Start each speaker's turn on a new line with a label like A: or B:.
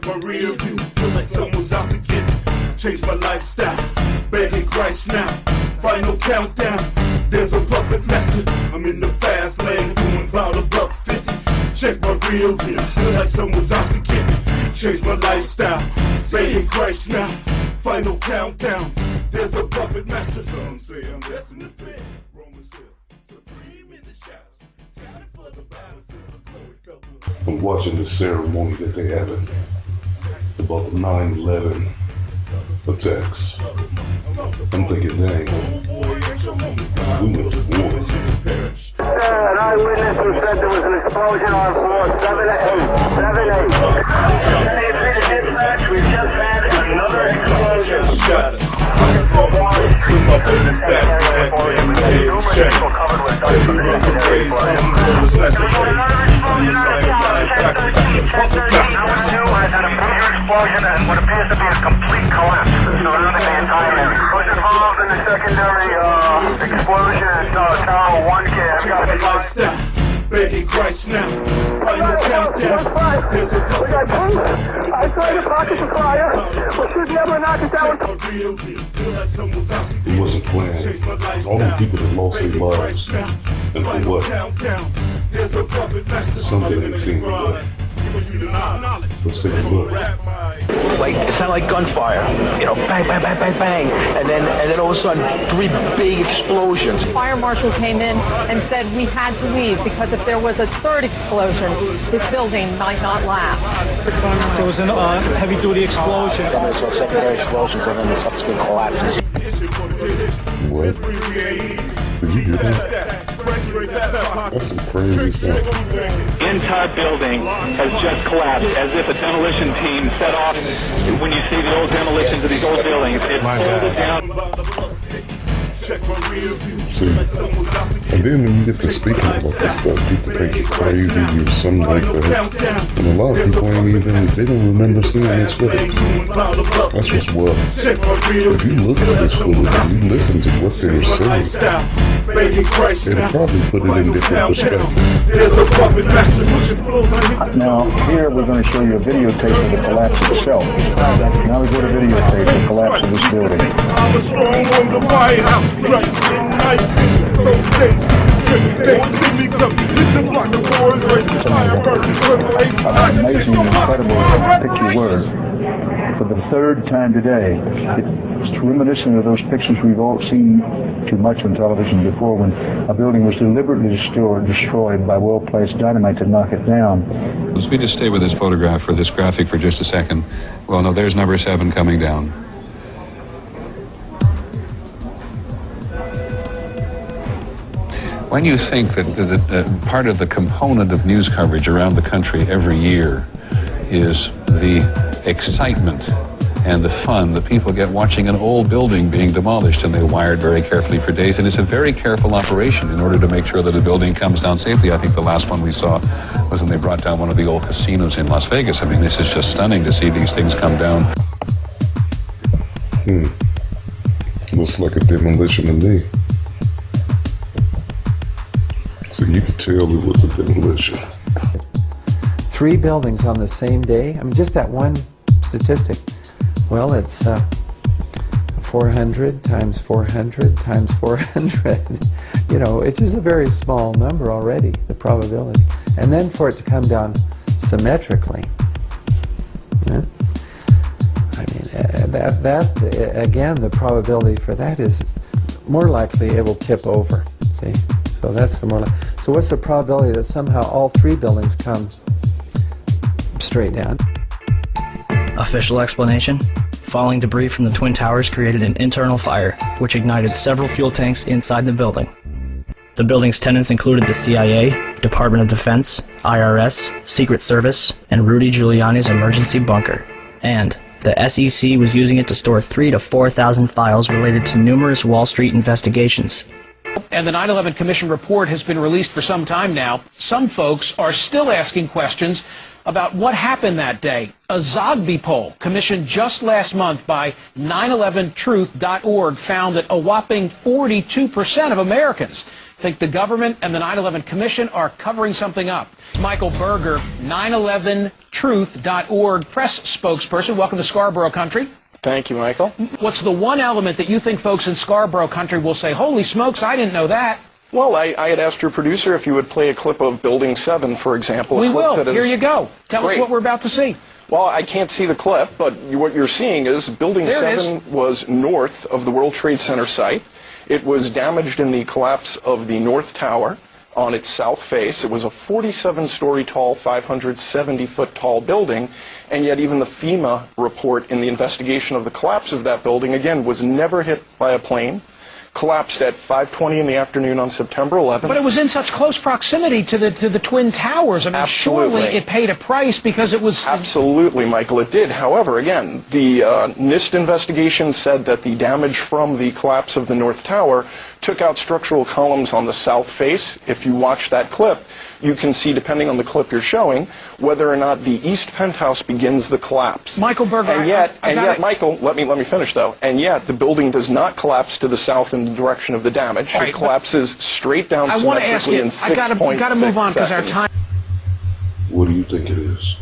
A: my rear view. Feel like someone's out to get me. Change my lifestyle. Begging Christ now. Final countdown. There's a puppet master. I'm in the fast lane doing about $1.50. Check my rear view. Feel like someone's out to get me. Change my lifestyle. Begging Christ now. Final countdown. There's a puppet master. Some say I'm destined to fail.
B: I'm watching the ceremony that they having about the 9/11 attacks. I'm thinking, dang, we went to war.
C: An eyewitness who said there was an explosion on floor 7-8. We just had another explosion. Explosion and what appears to be a complete collapse surrounding the entire area. Who's involved in the secondary explosion at Tower 1K?
A: Begging Christ now. Final countdown. There's a
C: we got police. I tried to pocket the fire, but should never knock it down.
B: It wasn't planned. All the people that lost their lives. And for what? Something ain't seen before. Let's take a look.
D: Like, it sounded like gunfire, you know, bang, bang, bang, bang, bang, and then all of a sudden, 3 big explosions.
E: The fire marshal came in and said we had to leave because if there was a third explosion, this building might not last.
F: There was a heavy-duty explosion.
D: Some of the secondary explosions and then the subsequent collapses.
B: What? Did you hear that? That's some crazy stuff.
G: The entire building has just collapsed as if a demolition team set off. When you see the old demolitions of these old buildings, it folded down.
B: See, and then when you get to speaking about this stuff, people think you're crazy, you're something like that. And a lot of people ain't even, they don't remember seeing this footage. That's what's wild. If you look at this footage and you listen to what they're saying, it'll probably put it in different perspective.
H: Now, here we're going to show you a videotape of the collapse of the shelf. Now we go to videotape the collapse of this building.
A: I'm
H: amazing and incredible picture word. For the third time today, it's reminiscent of those pictures we've all seen too much on television before when a building was deliberately destroyed by well-placed dynamite to knock it down.
I: Let's just stay with this photograph for this graphic for just a second. Well, no, there's number 7 coming down. When you think that part of the component of news coverage around the country every year is the excitement and the fun that people get watching an old building being demolished, and they wired very carefully for days, and it's a very careful operation in order to make sure that a building comes down safely. I think the last one we saw was when they brought down one of the old casinos in Las Vegas. I mean, this is just stunning to see these things come down.
B: Looks like a demolition to me. So you could tell it was a demolition.
J: 3 buildings on the same day. I mean, just that one statistic. Well, it's 400 times 400 times 400. You know, it's just a very small number already, the probability. And then for it to come down symmetrically. Yeah? I mean, that again, the probability for that is more likely it will tip over. See? So that's the more likely. So what's the probability that somehow all 3 buildings come straight down?
K: Official explanation: falling debris from the Twin Towers created an internal fire, which ignited several fuel tanks inside the building. The building's tenants included the CIA, Department of Defense, IRS, Secret Service, and Rudy Giuliani's emergency bunker. And the SEC was using it to store 3,000 to 4,000 files related to numerous Wall Street investigations.
L: And the 9/11 Commission report has been released for some time now. Some folks are still asking questions about what happened that day. A Zogby poll commissioned just last month by 911truth.org found that a whopping 42% of Americans think the government and the 9/11 Commission are covering something up. Michael Berger, 911truth.org press spokesperson. Welcome to Scarborough Country.
M: Thank you, Michael.
L: What's the one element that you think folks in Scarborough Country will say, holy smokes, I didn't know that?
M: Well, I had asked your producer if you would play a clip of Building 7, for example.
L: We will. Here you go. Tell us what we're about to see.
M: Well, I can't see the clip, but what you're seeing is Building 7 was north of the World Trade Center site. It was damaged in the collapse of the North Tower on its south face. It was a 47-story tall, 570-foot tall building, and yet even the FEMA report in the investigation of the collapse of that building, again, was never hit by a plane. Collapsed at 5:20 in the afternoon on September 11th.
L: But it was in such close proximity to the Twin Towers. I mean, surely it paid a price because it was...
M: Absolutely, Michael, it did. However, again, the NIST investigation said that the damage from the collapse of the North Tower took out structural columns on the south face. If you watch that clip, you can see, depending on the clip you're showing, whether or not the east penthouse begins the collapse.
L: Michael Berger,
M: and yet, Michael, let me finish though. And yet, the building does not collapse to the south in the direction of the damage. It collapses straight down symmetrically in 6.6 seconds.
L: I got to move on because our time.
B: What do you think it is?